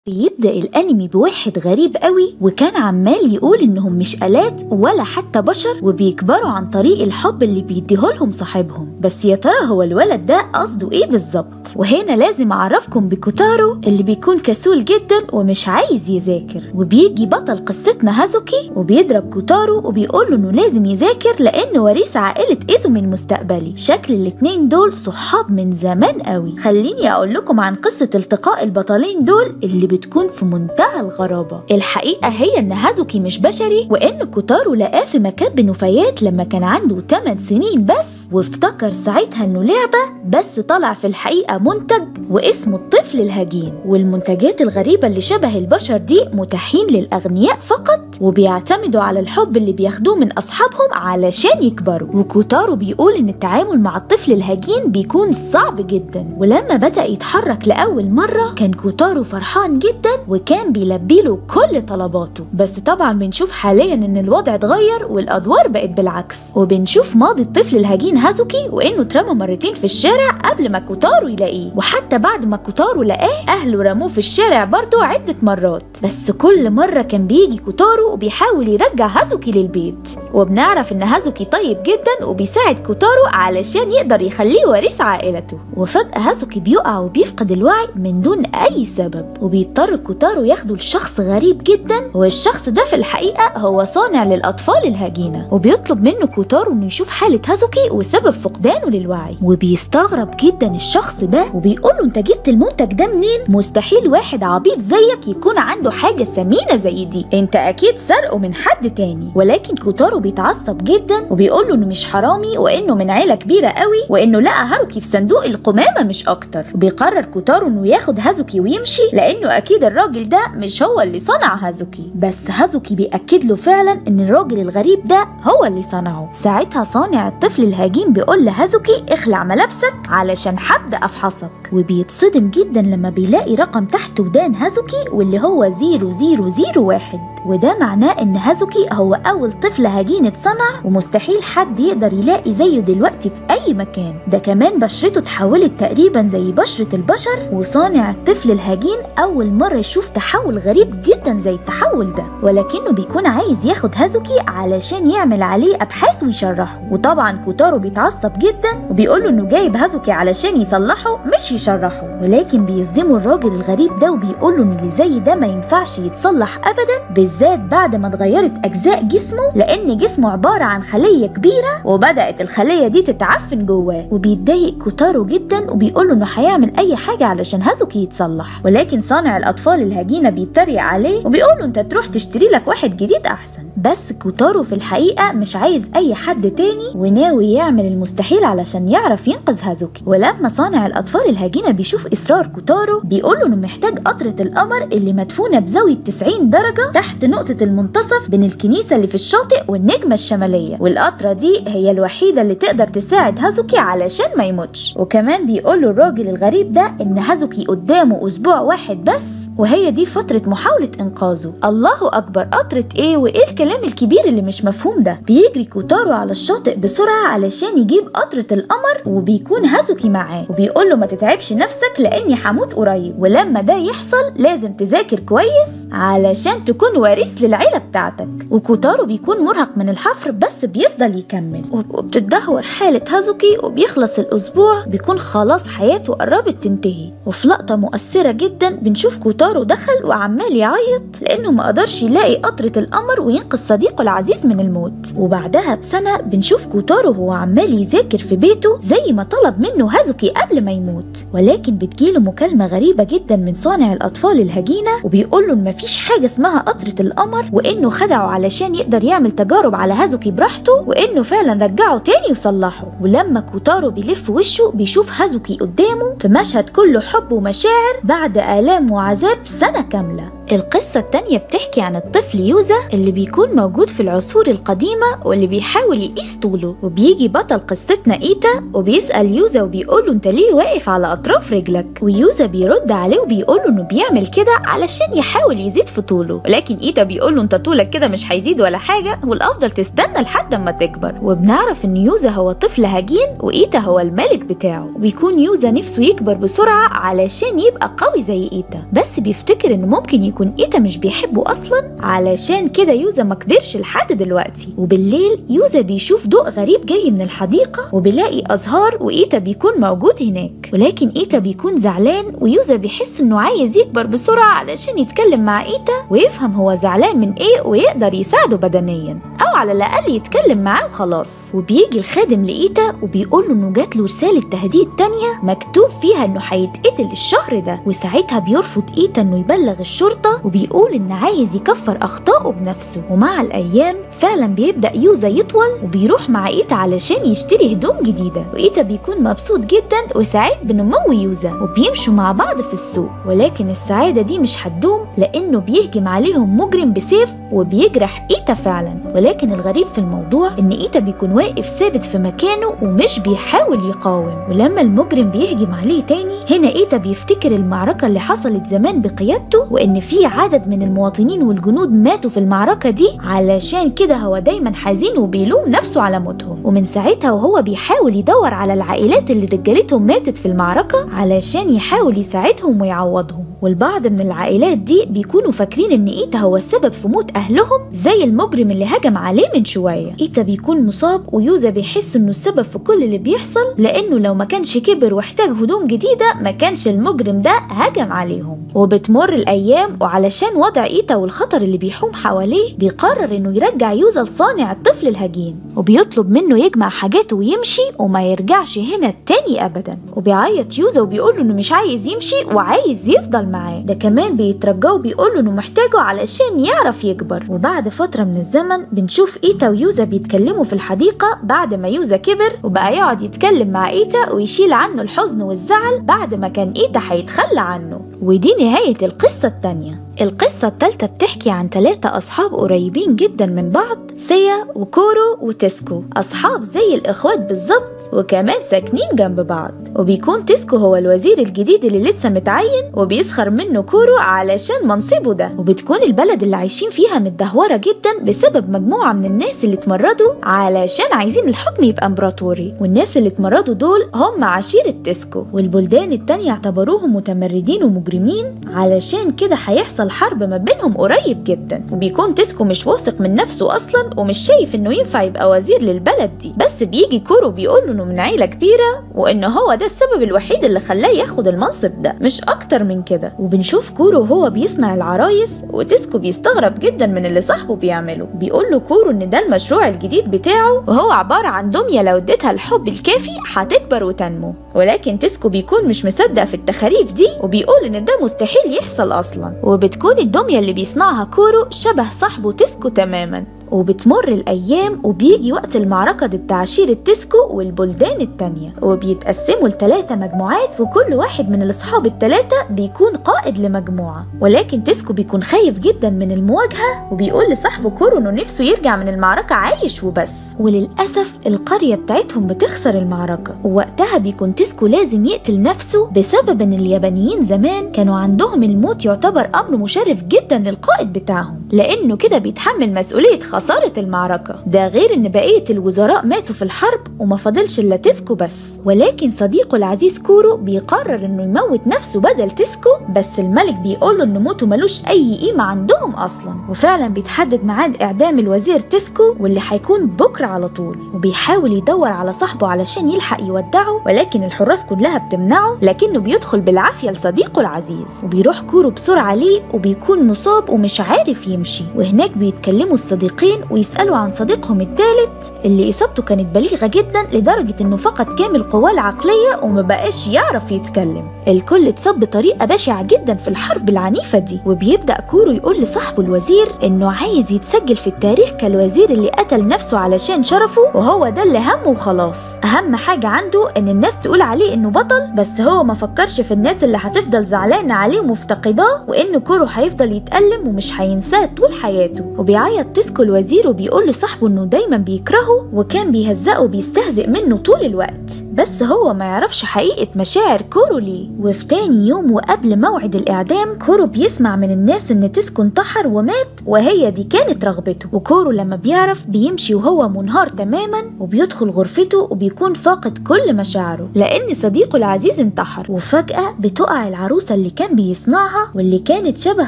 بيبدأ الأنمي بواحد غريب قوي وكان عمال يقول إنهم مش آلات ولا حتى بشر وبيكبروا عن طريق الحب اللي بيديهولهم صاحبهم. بس يا ترى هو الولد ده قصده إيه بالظبط؟ وهنا لازم أعرفكم بكوتارو اللي بيكون كسول جدا ومش عايز يذاكر، وبيجي بطل قصتنا هازوكي وبيضرب كوتارو وبيقوله إنه لازم يذاكر لأنه وريث عائلة إيزومي المستقبلي. شكل الاتنين دول صحاب من زمان قوي. خليني أقول لكم عن قصة التقاء البطلين دول اللي بتكون في منتهى الغرابة. الحقيقة هي ان هازوكي مش بشري، وان كوتارو لقاه في مكب نفايات لما كان عنده 8 سنين بس، وافتكر ساعتها انه لعبة، بس طلع في الحقيقة منتج واسمه الطفل الهجين. والمنتجات الغريبة اللي شبه البشر دي متاحين للأغنياء فقط، وبيعتمدوا على الحب اللي بياخدوه من أصحابهم علشان يكبروا. وكوتارو بيقول ان التعامل مع الطفل الهجين بيكون صعب جدا، ولما بدأ يتحرك لأول مرة كان كوتارو فرحان جدا وكان بيلبيله كل طلباته. بس طبعا بنشوف حاليا ان الوضع اتغير والأدوار بقت بالعكس، وبنشوف ماضي الطفل الهجين هازوكي وانه اترمى مرتين في الشارع قبل ما كوتارو يلاقيه، وحتى بعد ما كوتارو لقاه اهله رموه في الشارع برضه عدة مرات. بس كل مرة كان بيجي كوتارو وبيحاول يرجع هازوكي للبيت، وبنعرف ان هازوكي طيب جدا وبيساعد كوتارو علشان يقدر يخليه وريث عائلته. وفجأة هازوكي بيقع وبيفقد الوعي من دون اي سبب، وبيضطر كوتارو ياخده لشخص غريب جدا، والشخص ده في الحقيقة هو صانع للأطفال الهجينة، وبيطلب منه كوتارو انه يشوف حالة هازوكي وسبب فقدانه للوعي. وبيستغرب جدا الشخص ده وبيقوله انت جبت المنتج ده منين؟ مستحيل واحد عبيط زيك يكون عنده حاجة ثمينة زي دي، انت اكيد سرقه من حد تاني. ولكن كوتارو بيتعصب جدا وبيقوله انه مش حرامي وانه من عيلة كبيرة قوي، وانه لقى هاروكي في صندوق القمامة مش اكتر. وبيقرر كوتارو انه ياخد هازوكي ويمشي لانه اكيد الراجل ده مش هو اللي صنع هازوكي. بس هازوكي بيأكد له فعلا ان الراجل الغريب ده هو اللي صنعه. ساعتها صانع الطفل الهجين بيقول لهازوكي اخلع ملابسك علشان هبدأ افحصك، وبيتصدم جدا لما بيلاقي رقم تحت ودان هازوكي واللي هو 0001، وده معناه ان هازوكي هو اول طفل هجين اتصنع، ومستحيل حد يقدر يلاقي زيه دلوقتي في اي مكان. ده كمان بشرته اتحولت تقريبا زي بشرة البشر، وصانع الطفل الهجين اول مرة يشوف تحول غريب جدا زي التحول ده، ولكنه بيكون عايز ياخد هازوكي علشان يعمل عليه ابحاث ويشرحه. وطبعا كوتارو بيتعصب جدا وبيقوله انه جايب هازوكي علشان يصلحه مش يشرحه، ولكن بيصدمه الراجل الغريب ده وبيقوله ان اللي زي ده ما ينفعش يتصلح ابدا، بالذات بعد ما اتغيرت اجزاء جسمه، لان جسمه عبارة عن خلية كبيرة وبدأت الخلية دي تتعفن جواه. وبيتضايق كوتارو جدا وبيقوله انه هيعمل اي حاجة علشان هازوكي يتصلح، ولكن صانع الاطفال الهجينة بيتريق عليه وبيقوله انت تروح تشتري لك واحد جديد احسن. بس كوتارو في الحقيقة مش عايز اي حد تاني وناوي يعمل المستحيل علشان يعرف ينقذ هازوكي. ولما صانع الاطفال الهجينة بيشوف اصرار كوتارو بيقوله انه محتاج قطرة القمر اللي مدفونة بزاوية 90 درجة تحت نقطة المنتصف بين الكنيسة اللي في الشاطئ والنجمة الشمالية، والقطرة دي هي الوحيدة اللي تقدر تساعد هازوكي علشان ما يموتش. وكمان بيقوله الراجل الغريب ده ان هازوكي قدامه اسبوع واحد بس، وهي دي فترة محاولة إنقاذه. الله أكبر، قطرة إيه وإيه الكلام الكبير اللي مش مفهوم ده؟ بيجري كوتارو على الشاطئ بسرعة علشان يجيب قطرة القمر، وبيكون هازوكي معاه وبيقوله ما تتعبش نفسك لأني هموت قريب، ولما ده يحصل لازم تذاكر كويس علشان تكون وارث للعيلة بتاعتك. وكوتارو بيكون مرهق من الحفر بس بيفضل يكمل، وبتتدهور حالة هازوكي وبيخلص الأسبوع، بيكون خلاص حياته قربت تنتهي. وفي لقطة مؤثرة جدا بنشوف كوتارو دخل وعمال يعيط لأنه ما قدرش يلاقي قطرة القمر وينقذ صديقه العزيز من الموت. وبعدها بسنة بنشوف كوتارو وهو عمال يذاكر في بيته زي ما طلب منه هازوكي قبل ما يموت، ولكن بتجيله مكالمة غريبة جدا من صانع الأطفال الهجينة وبيقوله إن مفيش حاجة اسمها قطرة القمر، وإنه خدعه علشان يقدر يعمل تجارب على هازوكي براحته، وإنه فعلا رجعه تاني وصلحه. ولما كوتارو بيلف وشه بيشوف هازوكي قدامه في مشهد كله حب ومشاعر بعد آلام وعذاب سنة كاملة. القصة التانية بتحكي عن الطفل يوزا اللي بيكون موجود في العصور القديمة واللي بيحاول يقيس طوله، وبيجي بطل قصتنا إيتا وبيسأل يوزا وبيقوله انت ليه واقف على أطراف رجلك؟ ويوزا بيرد عليه وبيقوله انه بيعمل كده علشان يحاول يزيد في طوله، ولكن إيتا بيقوله انت طولك كده مش هيزيد ولا حاجة والأفضل تستنى لحد ما تكبر. وبنعرف ان يوزا هو طفل هجين وإيتا هو الملك بتاعه، وبيكون يوزا نفسه يكبر بسرعة علشان يبقى قوي زي إيتا، بس بيفتكر انه ممكن يكون إيتا مش بيحبه أصلا، علشان كده يوزا ما كبرش لحد دلوقتي. وبالليل يوزا بيشوف ضوء غريب جاي من الحديقة وبيلاقي أزهار وإيتا بيكون موجود هناك، ولكن إيتا بيكون زعلان ويوزا بيحس انه عايز يكبر بسرعة علشان يتكلم مع إيتا ويفهم هو زعلان من ايه ويقدر يساعده بدنيا، او على الاقل يتكلم معاه وخلاص. وبيجي الخادم لإيتا وبيقول له انه جات له رسالة تهديد تانية مكتوب فيها انه هيتقتل الشهر ده، وساعتها بيرفض إيتا انه يبلغ الشرطة وبيقول ان عايز يكفر اخطائه بنفسه. ومع الايام فعلا بيبدأ يوزا يطول وبيروح مع إيتا علشان يشتري هدوم جديدة، وإيتا بيكون مبسوط جدا وسعيد بنمو يوزا وبيمشوا مع بعض في السوق. ولكن السعادة دي مش هتدوم لانه بيهجم عليهم مجرم بسيف وبيجرح إيتا فعلا. ولكن الغريب في الموضوع ان إيتا بيكون واقف ثابت في مكانه ومش بيحاول يقاوم. ولما المجرم بيهجم عليه تاني هنا إيتا بيفتكر المعركة اللي حصلت زمان بقيادته، وان في عدد من المواطنين والجنود ماتوا في المعركة دي، علشان كده هو دايما حزين وبيلوم نفسه على موتهم. ومن ساعتها وهو بيحاول يدور على العائلات اللي رجالتهم ماتت في المعركة علشان يحاول يساعدهم ويعوضهم. والبعض من العائلات دي بيكونوا فاكرين ان إيتا هو السبب في موت اهلهم زي المجرم اللي هجم عليه من شوية. إيتا بيكون مصاب ويوزا بيحس انه السبب في كل اللي بيحصل، لانه لو ما كانش كبر واحتاج هدوم جديدة ما كانش المجرم ده هجم عليهم. وبتمر الايام وعلشان وضع إيتا والخطر اللي بيحوم حواليه بيقرر انه يرجع يوزا لصانع الطفل الهجين، وبيطلب منه يجمع حاجاته ويمشي وما يرجعش هنا تاني ابدا. وبيعيط يوزا وبيقول له انه مش عايز يمشي وعايز يفضل معاه، ده كمان بيترجاه وبيقول له انه محتاجه علشان يعرف يكبر. وبعد فترة من الزمن بنشوف إيتا ويوزا بيتكلموا في الحديقة بعد ما يوزا كبر وبقى يقعد يتكلم مع إيتا ويشيل عنه الحزن والزعل بعد ما كان إيتا هيتخلى عنه. ودي نهاية القصة التانية. القصة التالتة بتحكي عن 3 أصحاب قريبين جدا من بعض، سيا وكورو وتسكو، أصحاب زي الإخوات بالظبط وكمان ساكنين جنب بعض. وبيكون تسكو هو الوزير الجديد اللي لسه متعين وبيسخر منه كورو علشان منصبه ده. وبتكون البلد اللي عايشين فيها متدهورة جدا بسبب مجموعة من الناس اللي اتمردوا علشان عايزين الحكم يبقى امبراطوري، والناس اللي اتمردوا دول هم عشيرة تسكو، والبلدان التانية اعتبروهم متمردين ومجرمين، علشان كده هيحصل حرب ما بينهم قريب جدا. وبيكون تسكو مش واثق من نفسه اصلا ومش شايف انه ينفع يبقى وزير للبلد دي، بس بيجي كورو بيقول له انه من عيلة كبيرة وانه هو ده السبب الوحيد اللي خلاه ياخد المنصب ده، مش اكتر من كده. وبنشوف كورو وهو بيصنع العرايس وتسكو بيستغرب جدا من اللي صاحبه بيعمله. بيقول له كورو ان ده المشروع الجديد بتاعه وهو عبارة عن دمية لو اديتها الحب الكافي هتكبر وتنمو. ولكن تسكو بيكون مش مصدق في التخاريف دي وبيقول ان ده مستحيل يحصل اصلا. وبتكون الدمية اللي بيصنعها كورو شبه صاحبه تسكو تماما. وبتمر الأيام وبيجي وقت المعركة ضد عشيرة تسكو والبلدان التانية، وبيتقسموا ل3 مجموعات وكل واحد من الأصحاب ال3 بيكون قائد لمجموعة. ولكن تسكو بيكون خايف جدا من المواجهة وبيقول لصاحبه كورو إنه نفسه يرجع من المعركة عايش وبس. وللأسف القرية بتاعتهم بتخسر المعركة، ووقتها بيكون تسكو لازم يقتل نفسه بسبب إن اليابانيين زمان كانوا عندهم الموت يعتبر أمر مشرف جدا للقائد بتاعهم، لأنه كده بيتحمل مسؤولية خسارة المعركة. ده غير ان بقية الوزراء ماتوا في الحرب وما فضلش الا تسكو بس. ولكن صديقه العزيز كورو بيقرر انه يموت نفسه بدل تسكو، بس الملك بيقوله ان موته ملوش اي قيمة عندهم اصلا. وفعلا بيتحدد ميعاد اعدام الوزير تسكو واللي هيكون بكرة على طول. وبيحاول يدور على صاحبه علشان يلحق يودعه، ولكن الحراس كلها بتمنعه، لكنه بيدخل بالعافية لصديقه العزيز. وبيروح كورو بسرعة ليه وبيكون مصاب ومش عارف يمشي. وهناك بيتكلموا الصديقين فين ويسألوا عن صديقهم الثالث اللي إصابته كانت بليغة جدا لدرجة إنه فقد كامل قواه العقلية وما بقاش يعرف يتكلم. الكل اتصاب بطريقة بشعة جدا في الحرب العنيفة دي، وبيبدأ كورو يقول لصاحبه الوزير إنه عايز يتسجل في التاريخ كالوزير اللي قتل نفسه علشان شرفه، وهو ده اللي همه وخلاص. أهم حاجة عنده إن الناس تقول عليه إنه بطل، بس هو ما فكرش في الناس اللي هتفضل زعلانة عليه ومفتقداه، وإن كورو هيفضل يتألم ومش هينساه طول حياته. وبيعيط تيسكو الوزير وبيقول لصاحبه إنه دايما بيكرهه وكان بيهزقه وبيستهزئ منه طول الوقت، بس هو ما يعرفش حقيقة مشاعر كورو ليه. وفي تاني يوم وقبل موعد الإعدام كورو بيسمع من الناس إن تيسكو انتحر ومات، وهي دي كانت رغبته. وكورو لما بيعرف بيمشي وهو منهار تماما وبيدخل غرفته وبيكون فاقد كل مشاعره لأن صديقه العزيز انتحر. وفجأة بتقع العروسة اللي كان بيصنعها واللي كانت شبه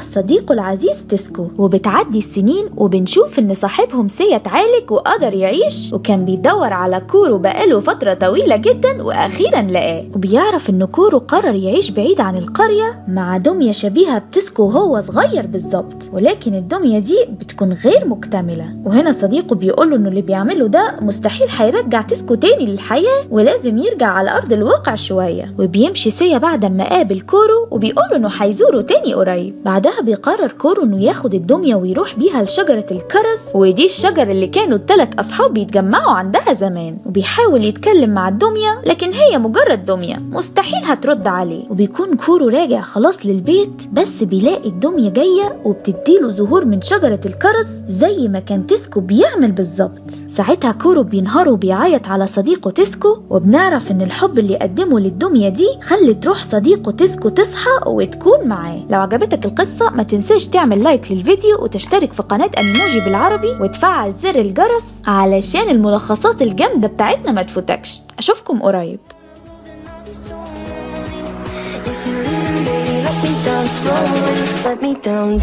صديقه العزيز تيسكو، وبتعدي السنين وبنشوف إن صاحبهم سيا اتعالج وقدر يعيش، وكان بيدور على كورو بقاله فترة طويلة جدا وأخيرا لقاه. وبيعرف إن كورو قرر يعيش بعيد عن القرية مع دمية شبيهة بتيسكو وهو صغير بالظبط، ولكن الدمية دي بتكون غير مكتملة. وهنا صديقه بيقوله إنه اللي بيعمله ده مستحيل هيرجع تيسكو تاني للحياة ولازم يرجع على أرض الواقع شوية. وبيمشي سيا بعد ما قابل كورو وبيقوله إنه هيزوره تاني قريب. بعدها بيقرر كورو إنه ياخد الدمية ويروح بيها لشجرة الكرز، ودي الشجرة اللي كانوا الثلاث أصحاب بيتجمعوا عندها زمان. وبيحاول يتكلم مع الدمية لكن هي مجرد دمية مستحيل هترد عليه. وبيكون كورو راجع خلاص للبيت بس بيلاقي الدمية جاية وبتديله زهور من شجرة الكرز زي ما كان تيسكو بيعمل بالظبط. ساعتها كورو بينهار وبيعيط على صديقه تيسكو، وبنعرف ان الحب اللي قدمه للدمية دي خلت روح صديقه تيسكو تصحى وتكون معاه. لو عجبتك القصة ما تنساش تعمل لايك للفيديو وتشترك في قناة أنيموجي بالعربي وتفعل زر الجرس علشان الملخصات الجامدة بتاعتنا ما تفوتكش. أشوفكم قريب. Let me down.